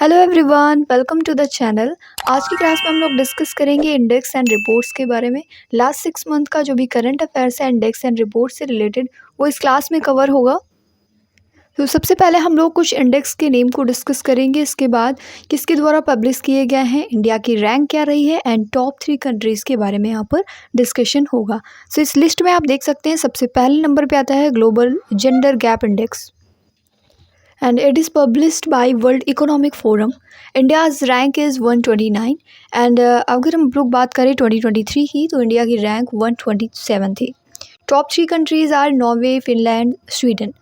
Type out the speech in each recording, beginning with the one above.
Hello everyone, welcome to the channel. आज की class में हम लोग डिस्कस करेंगे इंडेक्स एंड रिपोर्ट्स के बारे में। लास्ट 6 मंथ का जो भी करंट अफेयर्स है इंडेक्स एंड रिपोर्ट्स से रिलेटेड वो इस क्लास में कवर होगा। तो सबसे पहले हम लोग कुछ इंडेक्स के नेम को डिस्कस करेंगे, इसके बाद किसके द्वारा पब्लिश किए गए हैं, इंडिया की रैंक क्या रही है एंड टॉप 3 कंट्रीज़ के बारे में यहाँ पर डिस्कशन होगा। सो इस लिस्ट में आप देख सकते हैं सबसे पहले नंबर पे आता है global gender gap index and it is published by World Economic Forum. India's rank is 129 and अगर हम लोग बात करें 2023 की तो इंडिया की रैंक 127 थी। Top 3 countries are Norway, Finland, Sweden.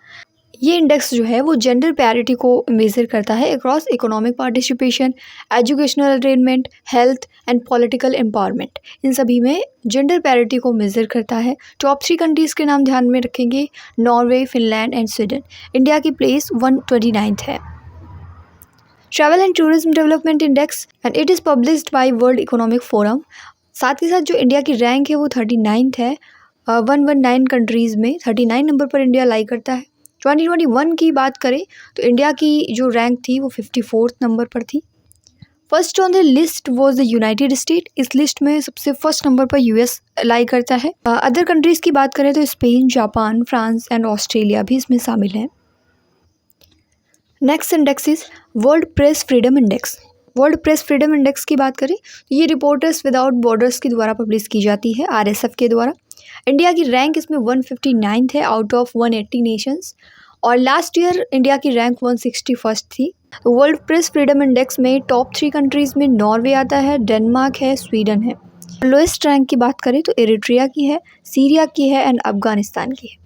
ये इंडेक्स जो है वो जेंडर पैरिटी को मेज़र करता है across economic participation, educational attainment, health and political empowerment. इन सभी में जेंडर पैरिटी को मेज़र करता है। टॉप 3 कंट्रीज़ के नाम ध्यान में रखेंगे, Norway, Finland and Sweden. India की प्लेस 129 है। Travel and tourism development index and it is published bye world economic forum. साथ ही साथ जो इंडिया की रैंक है वो 39 है। 119 कंट्रीज़ में 39 नंबर पर इंडिया लाई करता है। 2021 की बात करें तो इंडिया की जो रैंक थी वो 54th नंबर पर थी। First on the list was the United state. इस लिस्ट में सबसे फर्स्ट नंबर पर यूएस लाई करता है। अदर कंट्रीज़ की बात करें तो Spain, Japan, France and Australia भी इसमें शामिल हैं। Next index is world press freedom index. World press freedom index की बात करें तो ये रिपोर्टर्स विदाउट बॉर्डर्स के द्वारा पब्लिश की जाती है, आरएसएफ के द्वारा। इंडिया की रैंक इसमें 159 है आउट ऑफ 180 नेशंस और लास्ट ईयर इंडिया की रैंक 161 थी। वर्ल्ड प्रेस फ्रीडम इंडेक्स में टॉप 3 कंट्रीज़ में नॉर्वे आता है, डेनमार्क है, स्वीडन है। लोएस्ट रैंक की बात करें तो एरिट्रिया की है, सीरिया की है एंड अफगानिस्तान की है।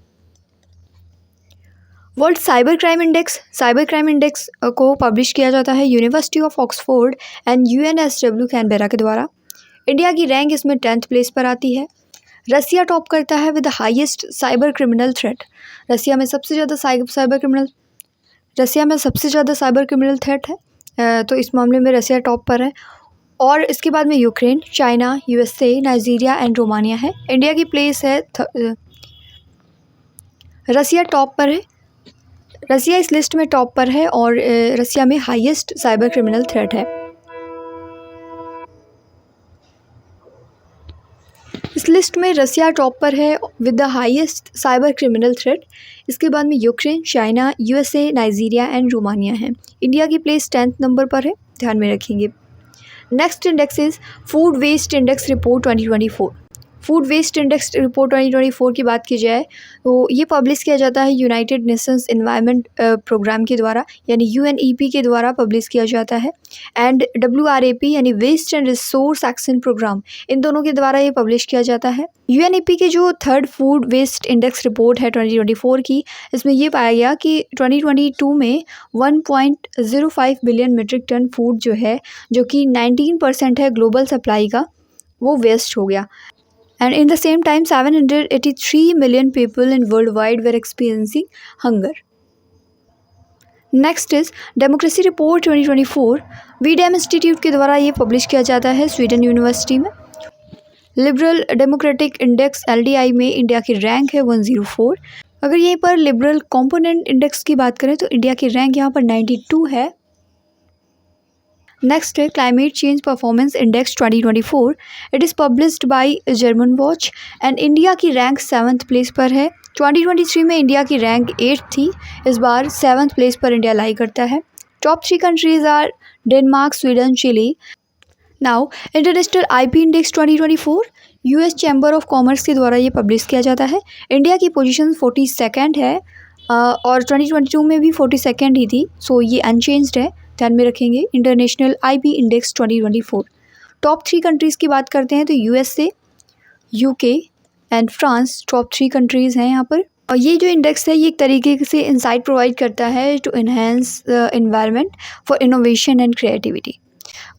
वर्ल्ड साइबर क्राइम इंडेक्स को पब्लिश किया जाता है university of Oxford and UNSW Canberra के द्वारा। इंडिया की रैंक इसमें 10th प्लेस पर आती है। रसिया टॉप करता है with the highest cyber criminal threat. Russia में सबसे ज़्यादा साइबर क्रिमिनल थ्रेट है, तो इस मामले में रसिया टॉप पर है। और इसके बाद में Ukraine, China, USA, Nigeria and Romania है। इंडिया की प्लेस है रसिया टॉप पर है। रसिया इस लिस्ट में टॉप पर है और रसिया में हाईएस्ट साइबर क्रिमिनल थ्रेट है। इस लिस्ट में रसिया टॉप पर है with the highest cyber criminal threat. इसके बाद में Ukraine, China, USA, Nigeria and Romania है। इंडिया की प्लेस 10th नंबर पर है, ध्यान में रखेंगे। Next index is food waste index report 2024। Food waste index report 2024 की बात की जाए तो ये पब्लिश किया जाता है यूनाइटेड नेशंस एनवायरनमेंट प्रोग्राम के द्वारा यानी यूएनईपी के द्वारा पब्लिश किया जाता है एंड डब्ल्यूआरएपी यानी waste and resource action programme, इन दोनों के द्वारा ये पब्लिश किया जाता है। यूएनईपी के जो third food waste index report है 2024 की, इसमें ये पाया गया कि 2022 में 1.05 बिलियन मीट्रिक टन फूड जो है, जो कि 19% है ग्लोबल सप्लाई का, वो वेस्ट हो गया। And in the same time 783 million people in worldwide were experiencing hunger. Next is democracy report 2024। V-Dem institute के द्वारा ये पब्लिश किया जाता है स्वीडन यूनिवर्सिटी में। लिबरल डेमोक्रेटिक इंडेक्स LDI में इंडिया की रैंक है 104। अगर यहीं पर लिबरल कंपोनेंट इंडेक्स की बात करें तो इंडिया की रैंक यहाँ पर 92 है। नेक्स्ट है climate change performance index 2024। It is published by German watch and India की रैंक 7th प्लेस पर है। 2023 में इंडिया की रैंक 8 थी, इस बार 7th प्लेस पर इंडिया लाई करता है। Top 3 countries are Denmark, Sweden, Chile. Now international IP index 2024 US chamber of commerce के द्वारा ये पब्लिश किया जाता है। इंडिया की पोजीशन 42nd है और 2022 में भी 42nd ही थी, सो ये अनचेंज्ड है, ध्यान में रखेंगे। International IP index 2024। Top 3 countries की बात करते हैं तो USA, UK and France top 3 countries हैं यहाँ पर। और ये जो इंडेक्स है ये एक तरीके से इंसाइट प्रोवाइड करता है to enhance the environment for innovation and creativity.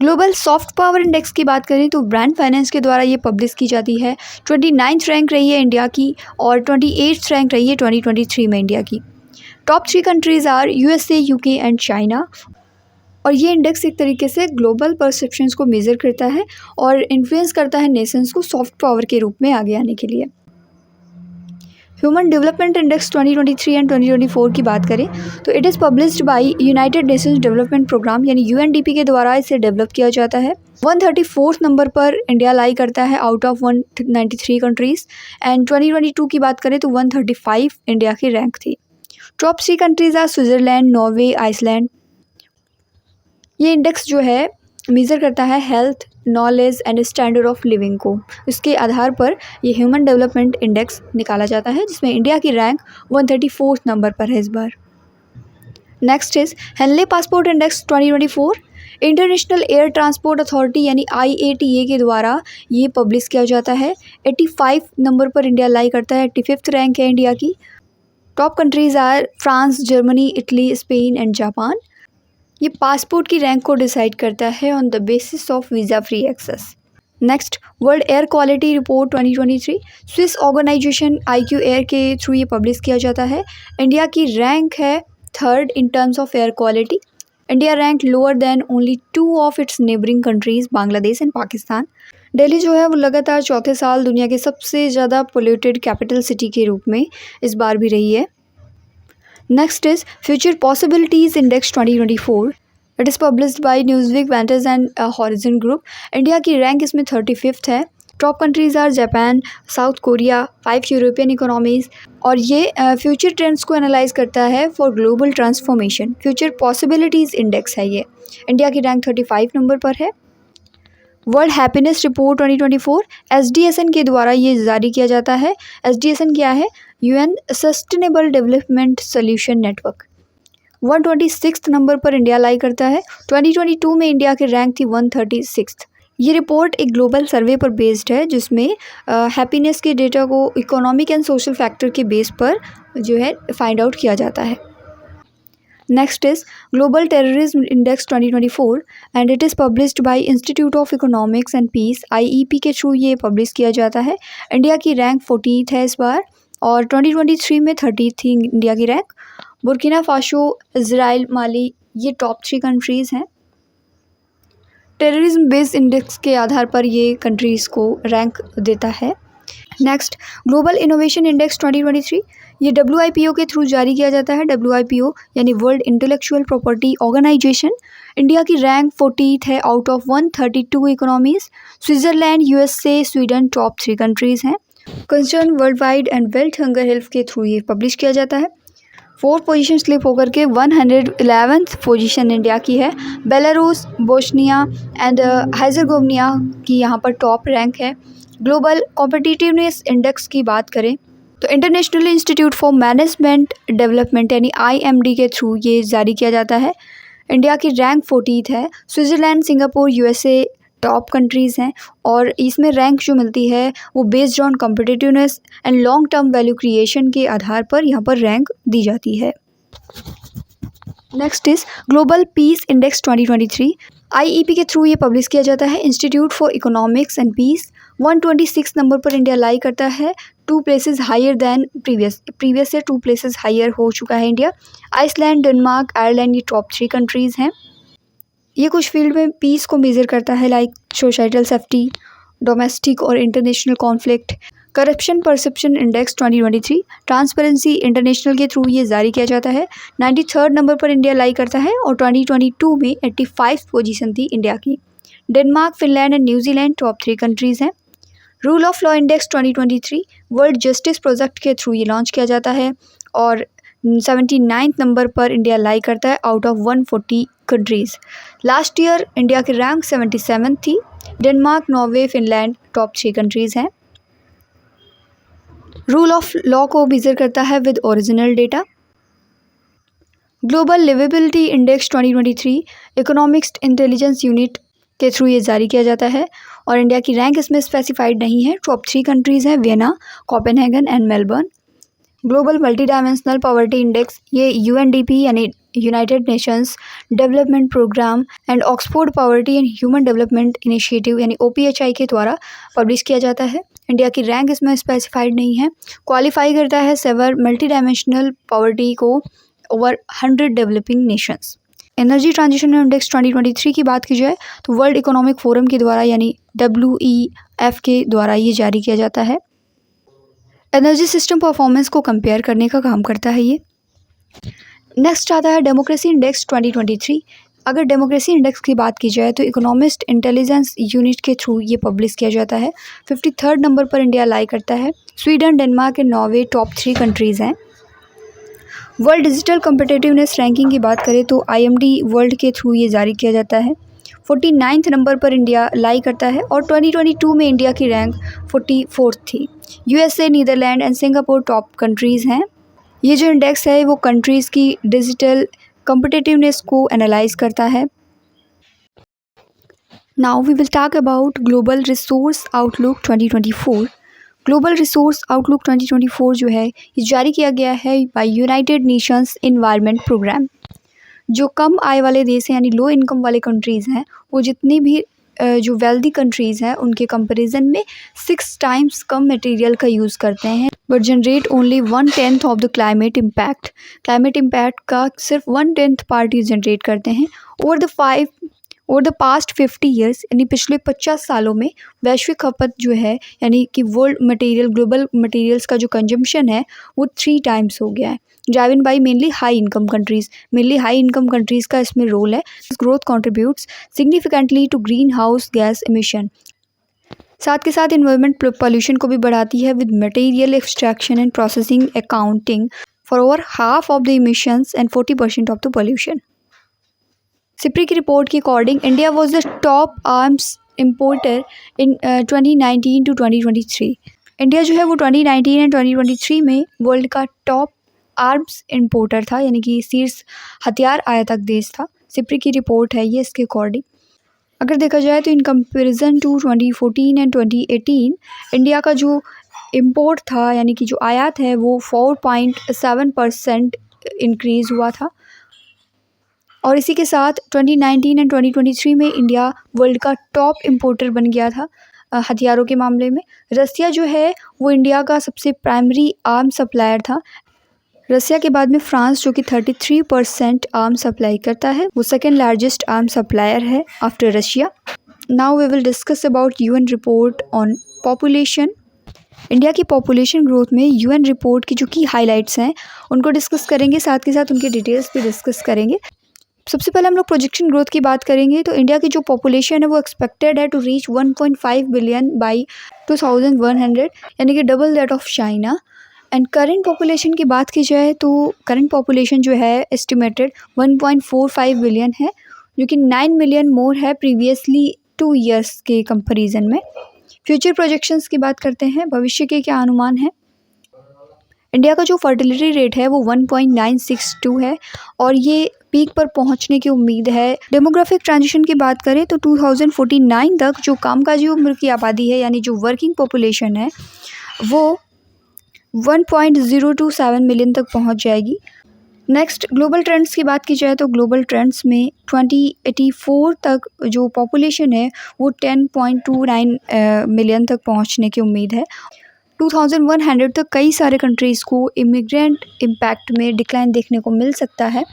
Global soft power index की बात करें तो ब्रांड फाइनेंस के द्वारा ये पब्लिश की जाती है। 29th रैंक रही है इंडिया की और 28th रैंक रही है 2023 में इंडिया की। Top 3 countries are USA, UK and China. और ये इंडेक्स एक तरीके से ग्लोबल परसेप्शंस को मेज़र करता है और इन्फ्लुएंस करता है नेशंस को सॉफ्ट पावर के रूप में आगे आने के लिए। ह्यूमन डेवलपमेंट इंडेक्स 2023 एंड 2024 की बात करें तो it is published by United Nations development Programme यानी यूएनडीपी के द्वारा इसे डेवलप किया जाता है। 134th नंबर पर इंडिया लाई करता है आउट ऑफ 193 कंट्रीज़ एंड 2022 की बात करें तो 135 इंडिया की रैंक थी। Top 3 countries are Switzerland, Norway, Iceland. ये इंडेक्स जो है मेज़र करता है health, knowledge and standard of living को। इसके आधार पर ये ह्यूमन डेवलपमेंट इंडेक्स निकाला जाता है जिसमें इंडिया की रैंक 134th नंबर पर है इस बार। Next is Henley passport index 2024। International Air Transport Authority यानी IATA के द्वारा ये पब्लिश किया जाता है। 85 नंबर पर इंडिया लाई करता है, 85th रैंक है इंडिया की। Top countries are France, Germany, Italy, Spain and Japan. ये पासपोर्ट की रैंक को डिसाइड करता है on the basis of visa free access. Next, world air quality report 2023 Swiss organisation IQ air के through ये publish किया जाता है। इंडिया की रैंक है 3rd in terms of air quality. India rank lower than only 2 of its neighbouring countries Bangladesh and Pakistan. Delhi जो है वो लगातार चौथे साल दुनिया के सबसे ज़्यादा पोल्यूटेड कैपिटल सिटी के रूप में इस बार भी रही है। Next is future possibilities index 2024। It is published by Newsweek, Ventures and Horizon Group. India की रैंक इसमें 35th है। Top countries are Japan, South Korea, 5 European economies और ये फ्यूचर ट्रेंड्स को एनालाइज करता है for global transformation. Future possibilities index है ये। इंडिया की रैंक 35 नंबर पर है। वर्ल्ड हैप्पीनेस रिपोर्ट 2024 SDSN के द्वारा ये जारी किया जाता है। SDSN क्या है? UN sustainable development solution network. 126th number पर इंडिया लाई करता है। 2022 में इंडिया की रैंक थी 136th। ये रिपोर्ट एक ग्लोबल सर्वे पर बेस्ड है जिसमें हैप्पीनेस के डेटा को इकोनॉमिक एंड सोशल फैक्टर के बेस पर जो है फाइंड आउट किया जाता है। Next is global terrorism index 2024 and it is published by institute of economics and peace IEP के थ्रू ये पब्लिश किया जाता है। इंडिया की रैंक 40th है इस बार और 2023 में 30th थी इंडिया की रैंक। बुर्किना फासो, इज़राइल, माली ये टॉप 3 कंट्रीज़ हैं। टेररिज्म बेस्ड इंडेक्स के आधार पर ये कंट्रीज़ को रैंक देता है। नेक्स्ट, ग्लोबल इनोवेशन इंडेक्स 2023 ये WIPO के थ्रू जारी किया जाता है। WIPO यानी World Intellectual Property Organization. India की रैंक 40th है out of 132 economies. Switzerland, USA, Sweden top 3 countries हैं। Concern world wide and world hunger health के थ्रू ये पब्लिश किया जाता है। 4 पोजीशन स्लिप होकर के 111th पोजीशन इंडिया की है। बेलारूस, बोस्निया एंड हर्ज़ेगोविना की यहाँ पर टॉप रैंक है। ग्लोबल कॉम्पिटिटिवनेस इंडेक्स की बात करें तो international institute for management development यानी IMD के थ्रू ये जारी किया जाता है। इंडिया की रैंक 40th है। Switzerland, Singapore, USA top countries हैं और इसमें रैंक जो मिलती है वो based on competitiveness and long term value creation के आधार पर यहाँ पर रैंक दी जाती है। Next is global peace index 2023 IEP के थ्रू ये पब्लिश किया जाता है। Institute for economics and peace 126 number पर इंडिया लाई करता है। 2 प्लेसेस हायर दैन प्रीवियस से 2 प्लेसेस हायर हो चुका है इंडिया। आइसलैंड, डेनमार्क, आयरलैंड ये टॉप 3 कंट्रीज़ हैं। ये कुछ फील्ड में पीस को मेज़र करता है लाइक सोसाइटल सेफ्टी, डोमेस्टिक और international conflict. Corruption perception index 2023 transparency international के थ्रू ये जारी किया जाता है। 93rd नंबर पर इंडिया लाई करता है और 2022 में 85th पोजीशन थी इंडिया की। Denmark, Finland and New Zealand top 3 countries हैं। Rule of law index 2023 world justice project के थ्रू ये लॉन्च किया जाता है और 79th नंबर पर इंडिया लाई करता है out of 140 countries. Last year India की रैंक 77 थी। Denmark, Norway, Finland top 3 countries हैं। रूल ऑफ लॉ को मेज़र करता है with original data. Global liveability index 2023 economics intelligence unit के थ्रू ये जारी किया जाता है और इंडिया की रैंक इसमें स्पेसिफाइड नहीं है। टॉप 3 कंट्रीज़ हैं Vienna, Copenhagen and Melbourne. Global multi dimensional poverty index ये UNDP यानी united Nations development programme and Oxford poverty and human development initiative यानी OPHI के द्वारा पब्लिश किया जाता है। इंडिया की रैंक इसमें स्पेसिफाइड नहीं है। क्वालिफाई करता है सेवर मल्टी डायमेंशनल पॉवर्टी को over 100 developing Nations. Energy transition index 2023 की बात की जाए तो वर्ल्ड इकोनॉमिक फोरम के द्वारा यानी WEF के द्वारा ये जारी किया जाता है। एनर्जी सिस्टम परफॉर्मेंस को कंपेयर करने का काम करता है ये। नेक्स्ट आता है डेमोक्रेसी इंडेक्स 2023। अगर डेमोक्रेसी इंडेक्स की बात की जाए तो इकोनॉमिस्ट इंटेलिजेंस यूनिट के थ्रू ये पब्लिश किया जाता है। 53rd नंबर पर इंडिया लाई करता है। Sweden, Denmark and Norway top 3 countries हैं। वर्ल्ड डिजिटल कम्पिटिटिवनेस रैंकिंग की बात करें तो IMD वर्ल्ड के थ्रू ये जारी किया जाता है। 49th नंबर पर इंडिया लाई करता है और 2022 में इंडिया की रैंक 44th थी। USA, Netherland and Singapore top countries हैं। ये जो इंडेक्स है वो कंट्रीज़ की डिजिटल कम्पिटिटिवनेस को एनालाइज करता है। Now we will talk about global resource outlook 2024। Global resource outlook 2024 जो है ये जारी किया गया है by United nations environment programme. जो कम आय वाले देश हैं यानी लो इनकम वाले कंट्रीज़ हैं वो जितनी भी जो वेल्दी कंट्रीज़ हैं उनके कंपैरिजन में 6 टाइम्स कम मटेरियल का यूज़ करते हैं but generate only 1/10 of the climate impact. Climate impact का सिर्फ 1/10 पार्ट जनरेट करते हैं। ओवर द पास्ट 50 ईयर्स यानी पिछले 50 सालों में वैश्विक खपत जो है यानी कि वर्ल्ड मटेरियल ग्लोबल मटेरियल्स का जो कंजम्पशन है वो 3 टाइम्स हो गया है। Driven by mainly high income countries का इसमें रोल है। Growth contributes significantly to green house gas emission. साथ के साथ इन्वायरमेंट पोल्यूशन को भी बढ़ाती है with material extraction and processing accounting for over half of the emissions and 40% of the pollution. SIPRI की रिपोर्ट के according India was the top arms importer in 2019 to 2023। India जो है वो 2019 एंड 2023 में वर्ल्ड का टॉप आर्म्स इम्पोर्टर था यानी कि शीर्ष हथियार आयातक देश था। सिप्री की रिपोर्ट है ये इसके अकॉर्डिंग। अगर देखा जाए तो in comparison to 2014 and 2018 India का जो इम्पोर्ट था यानी कि जो आयात है वो 4.7% इंक्रीज़ हुआ था। और इसी के साथ 2019 एंड 2023 में इंडिया वर्ल्ड का टॉप इम्पोर्टर बन गया था हथियारों के मामले में। रसिया जो है वो इंडिया का सबसे प्राइमरी आर्म सप्लायर था। रसिया के बाद में फ्रांस जो कि 33% आर्म सप्लाई करता है वो सेकेंड लार्जेस्ट आर्म सप्लायर है after Russia. Now we will discuss about UN report on population. India की पॉपुलेशन ग्रोथ में UN रिपोर्ट की जो की हाइलाइट्स हैं उनको डिस्कस करेंगे, साथ के साथ उनके डिटेल्स भी डिस्कस करेंगे। सबसे पहले हम लोग प्रोजेक्शन ग्रोथ की बात करेंगे तो इंडिया की जो पॉपुलेशन है वो एक्सपेक्टेड है टू रीच 1.5 बिलियन बाई 2100 यानी कि double that of China. And current population की बात की जाए तो करेंट पॉपुलेशन जो है एस्टिमेटेड 1.45 बिलियन है जो कि 9 मिलियन मोर है प्रीवियसली 2 ईयर्स के कंपैरिजन में। फ्यूचर प्रोजेक्शंस की बात करते हैं, भविष्य के क्या अनुमान है। इंडिया का जो फर्टिलिटी रेट है वो 1.962 है और ये पीक पर पहुंचने की उम्मीद है। डेमोग्राफिक ट्रांजिशन की बात करें तो 2049 तक जो कामकाजी उम्र की आबादी है यानी जो वर्किंग पॉपुलेशन है वो 1.027 मिलियन तक पहुंच जाएगी। नेक्स्ट ग्लोबल ट्रेंड्स की बात की जाए तो ग्लोबल ट्रेंड्स में 2084 तक जो पॉपुलेशन है वो 10.29 मिलियन तक पहुंचने की उम्मीद है। 2100 तक कई सारे कंट्रीज़ को इमिग्रेंट इम्पैक्ट में डिक्लाइन देखने को मिल सकता है।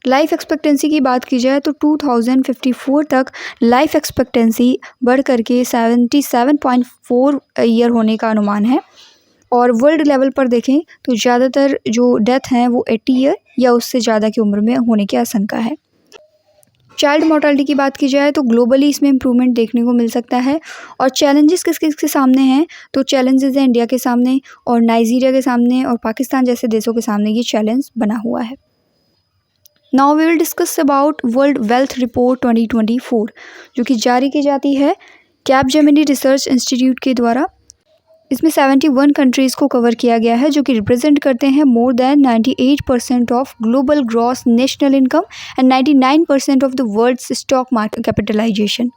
लाइफ एक्सपेक्टेंसी की बात की जाए तो 2054 तक लाइफ एक्सपेक्टेंसी बढ़ करके 77.4 ईयर होने का अनुमान है। और वर्ल्ड लेवल पर देखें तो ज़्यादातर जो डेथ हैं वो 80 ईयर या उससे ज़्यादा की उम्र में होने की आशंका है। चाइल्ड मोर्टालिटी की बात की जाए तो ग्लोबली इसमें इम्प्रूवमेंट देखने को मिल सकता है। और चैलेंजेस किस किस के सामने हैं तो चैलेंजेस हैं इंडिया के सामने और नाइजीरिया के सामने और पाकिस्तान जैसे देशों के सामने ये चैलेंज बना हुआ है। Now we will discuss about world wealth report 2024 जो कि जारी की जाती है कैपजेमिनी रिसर्च इंस्टीट्यूट के द्वारा। इसमें 71 कंट्रीज़ को कवर किया गया है जो कि रिप्रेजेंट करते हैं more than 98% of global gross national income and 99% of the world's stock market capitalisation.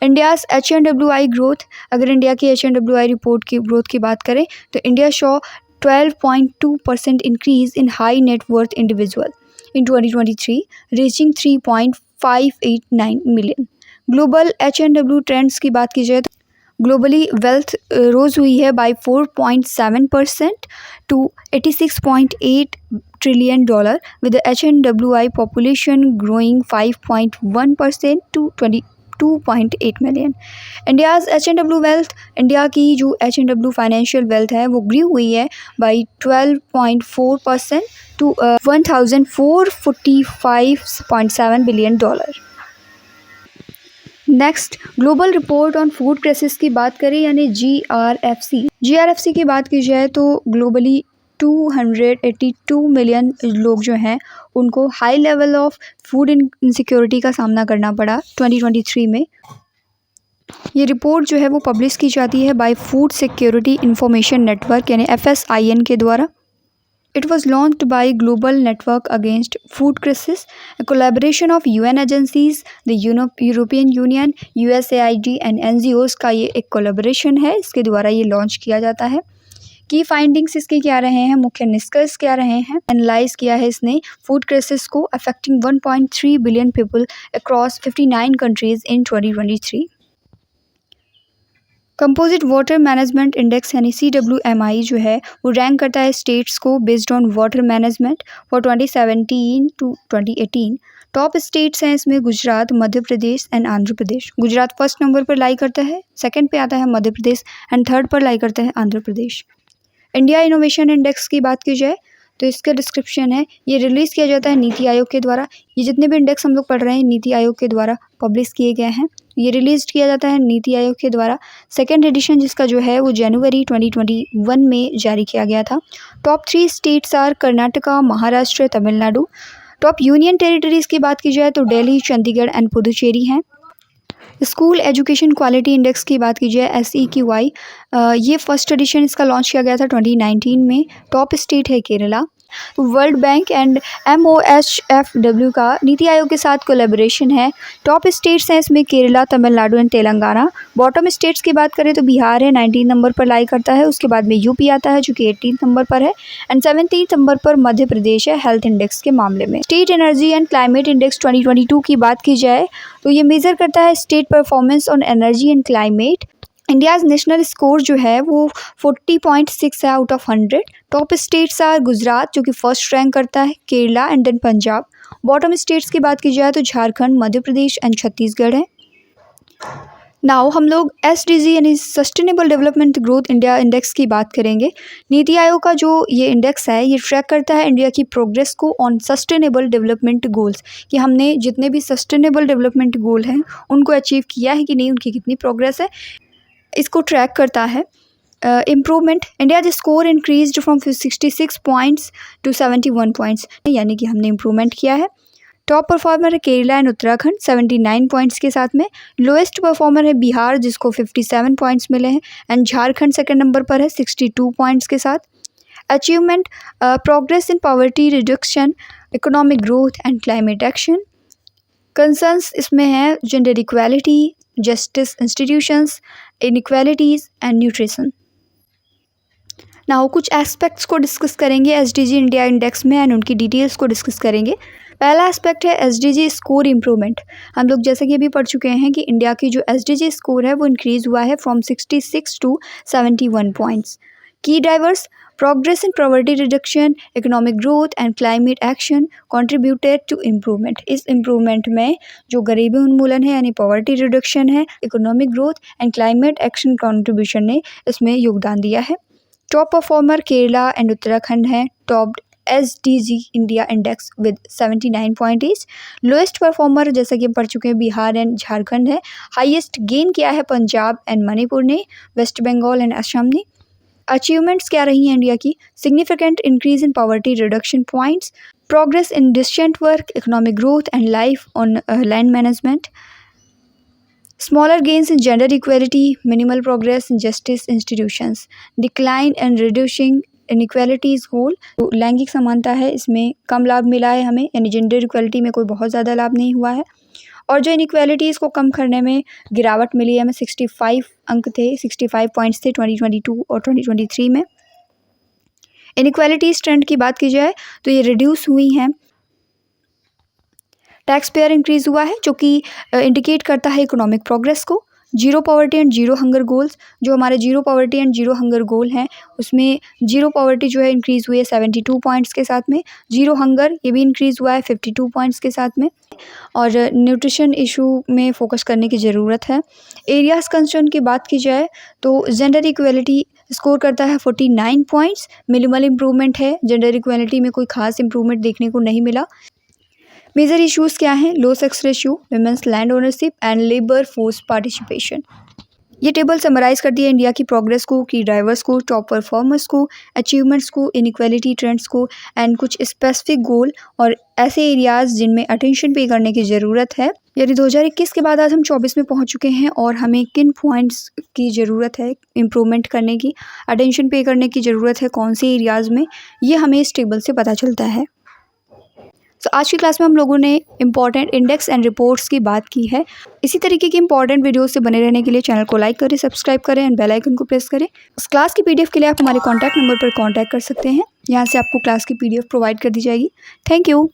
India's HNWI growth, अगर इंडिया की HNWI रिपोर्ट की ग्रोथ की बात करें तो India show 12.2% increase in high net worth individual in 2023 reaching 3.589 million. Global HNW trends की बात की जाए तो ग्लोबली वेल्थ रोज़ हुई है by 4.7% to $86.8 trillion with HNWI population growing 5.1% to 2.8 million. India's H&W wealth, India की जो H&W फाइनेंशियल वेल्थ है वो ग्री हुई है by 12.4% to $1,445.7 billion. Next, global report on food crisis की बात करें यानी GRFC की बात की जाए तो ग्लोबली 282 मिलियन लोग जो हैं उनको high level of food insecurity का सामना करना पड़ा 2023 में। ये रिपोर्ट जो है वो पब्लिश की जाती है by food security information network यानी FSIN के द्वारा। It was launched by Global Network Against Food Crisis, a collaboration of UN agencies, the European Union, USAID and NGOs का ये एक कोलेबोरेशन है, इसके द्वारा ये लॉन्च किया जाता है। की फाइंडिंग्स इसके क्या रहे हैं, मुख्य निष्कर्ष क्या रहे हैं, एनालाइज किया है इसने फूड क्राइसिस को affecting 1.3 billion people across 59 countries in 2023। Composite water management index यानी CWMI जो है वो रैंक करता है स्टेट्स को based on water management for 2017 to 2018। Top states हैं इसमें Gujarat, Madhya Pradesh and Andhra Pradesh. Gujarat first number पर लाई करता है, सेकंड पे आता है मध्य प्रदेश एंड थर्ड पर लाई करता है Andhra Pradesh. India innovation index की बात की जाए तो इसका डिस्क्रिप्शन है, ये रिलीज़ किया जाता है नीति आयोग के द्वारा। ये जितने भी इंडेक्स हम लोग पढ़ रहे हैं नीति आयोग के द्वारा पब्लिश किए गए हैं। ये रिलीज किया जाता है नीति आयोग के द्वारा। सेकेंड एडिशन जिसका जो है वो जनवरी 2021 में जारी किया गया था। Top 3 states are Karnataka, Maharashtra, Tamil Nadu. Top union territories की बात की जाए तो दिल्ली, चंडीगढ़ एंड पुदुचेरी हैं। स्कूल एजुकेशन क्वालिटी इंडेक्स की बात की जाए SEQI, ये फर्स्ट एडिशन इसका लॉन्च किया गया था 2019 में। टॉप स्टेट है Kerala. World bank and MOHFW का नीति आयोग के साथ कोलैबोरेशन है। टॉप स्टेट्स हैं इसमें Kerala, Tamil Nadu and Telangana. Bottom states की बात करें तो बिहार है, 19 नंबर पर लाई करता है। उसके बाद में यूपी आता है जो कि 18 नंबर पर है एंड 17 नंबर पर मध्य प्रदेश है हेल्थ इंडेक्स के मामले में। State energy and climate index 2022 की बात की जाए तो ये मेजर करता है state performance on energy and climate. India's national score जो है वो 40.6 है out of 100। Top states are Gujarat जो कि फर्स्ट रैंक करता है, Kerala and then Punjab. Bottom states की बात की जाए तो झारखंड, मध्य प्रदेश एंड छत्तीसगढ़ है। नाउ हम लोग SDG यानी sustainable development growth India index की बात करेंगे। नीति आयोग का जो ये इंडेक्स है ये ट्रैक करता है इंडिया की प्रोग्रेस को ऑन सस्टेनेबल डेवलपमेंट गोल्स, कि हमने जितने भी सस्टेनेबल डेवलपमेंट गोल हैं उनको अचीव किया है कि नहीं, उनकी कितनी प्रोग्रेस है, इसको ट्रैक करता है। Improvement, India the score increased from 66 points to 71 points, यानी कि हमने इम्प्रूवमेंट किया है। टॉप परफॉर्मर है केरला एंड उत्तराखंड 79 पॉइंट्स के साथ में। लोएस्ट परफॉर्मर है बिहार जिसको 57 पॉइंट्स मिले हैं एंड झारखंड सेकंड नंबर पर है 62 पॉइंट्स के साथ। Achievement, progress in poverty reduction, economic growth and climate action. Concerns इसमें है gender equality, justice institutions, inequalities and nutrition. Now कुछ एस्पेक्ट्स को डिस्कस करेंगे SDG इंडिया इंडेक्स में एंड उनकी डिटेल्स को डिस्कस करेंगे। पहला एस्पेक्ट है SDG स्कोर इम्प्रूवमेंट। हम लोग जैसे कि अभी पढ़ चुके हैं कि इंडिया की जो SDG स्कोर है वो इंक्रीज़ हुआ है from 66 to 71 points. Key drivers, progress in poverty reduction, economic growth and climate action contributed to improvement. इस इम्प्रूवमेंट में जो गरीबी उन्मूलन है यानी पॉवर्टी रिडक्शन है, economic growth and climate action contribution ने इसमें योगदान दिया है। Top performer Kerala and Uttarakhand हैं top SDG India index with 79 point each. Lowest performer जैसा कि हम पढ़ चुके हैं बिहार एंड झारखंड है। हाईएस्ट गेन किया है पंजाब एंड मणिपुर ने, वेस्ट बंगाल एंड असम ने। अचीवमेंट्स क्या रही हैं इंडिया की? Significant increase in poverty reduction points, progress in decent work, economic growth and life on land management, smaller gains in gender equality, minimal progress in justice institutions, decline and reducing inequalities goal. तो लैंगिक समानता है इसमें कम लाभ मिला है हमें, यानी जेंडर इक्वालिटी में कोई बहुत ज़्यादा लाभ नहीं हुआ है। और जो इनइक्वालिटीज़ को कम करने में गिरावट मिली है हमें, 65 अंक थे, 65 पॉइंट्स थे 2022 और 2023 में। इनइक्वालिटीज़ ट्रेंड की बात की जाए तो ये रिड्यूस हुई हैं। टैक्स पेयर इंक्रीज़ हुआ है जो कि इंडिकेट करता है इकोनॉमिक प्रोग्रेस को। Zero poverty and zero hunger goals. जो हमारे zero poverty and zero hunger goal हैं उसमें जीरो पॉवर्टी जो है इंक्रीज़ हुई है 72 पॉइंट्स के साथ में, जीरो हंगर ये भी इंक्रीज़ हुआ है 52 पॉइंट्स के साथ में, और न्यूट्रिशन इशू में फ़ोकस करने की ज़रूरत है। एरियाज़ कंसर्न की बात की जाए तो जेंडर इक्वलिटी स्कोर करता है 49 पॉइंट्स, मिनिमल इम्प्रूवमेंट है, जेंडर इक्वलिटी में कोई खास इम्प्रूवमेंट देखने को नहीं मिला। मेजर इश्यूज़ क्या हैं? Low sex ratio, women's land ownership and labour force participation. ये टेबल समराइज़ करती है इंडिया की प्रोग्रेस को, की ड्राइवर्स को, टॉप परफॉर्मर्स को, अचीवमेंट्स को, इनइक्वालिटी ट्रेंड्स को एंड कुछ स्पेसिफिक गोल और ऐसे एरियाज़ जिनमें अटेंशन पे करने की ज़रूरत है। यदि 2021 के बाद आज हम 24 में पहुंच चुके हैं और हमें किन पॉइंट्स की ज़रूरत है इम्प्रूवमेंट करने की, अटेंशन पे करने की ज़रूरत है कौन से एरियाज़ में, ये हमें इस टेबल से पता चलता है। तो आज की क्लास में हम लोगों ने इंपॉर्टेंट इंडेक्स एंड रिपोर्ट्स की बात की है। इसी तरीके की इंपॉर्टेंट वीडियोस से बने रहने के लिए चैनल को लाइक करें, सब्सक्राइब करें एंड बेल आइकन को प्रेस करें। इस क्लास की पीडीएफ के लिए आप हमारे कॉन्टैक्ट नंबर पर कॉन्टैक्ट कर सकते हैं। यहाँ से आपको क्लास की पीडीएफ प्रोवाइड कर दी जाएगी। Thank you.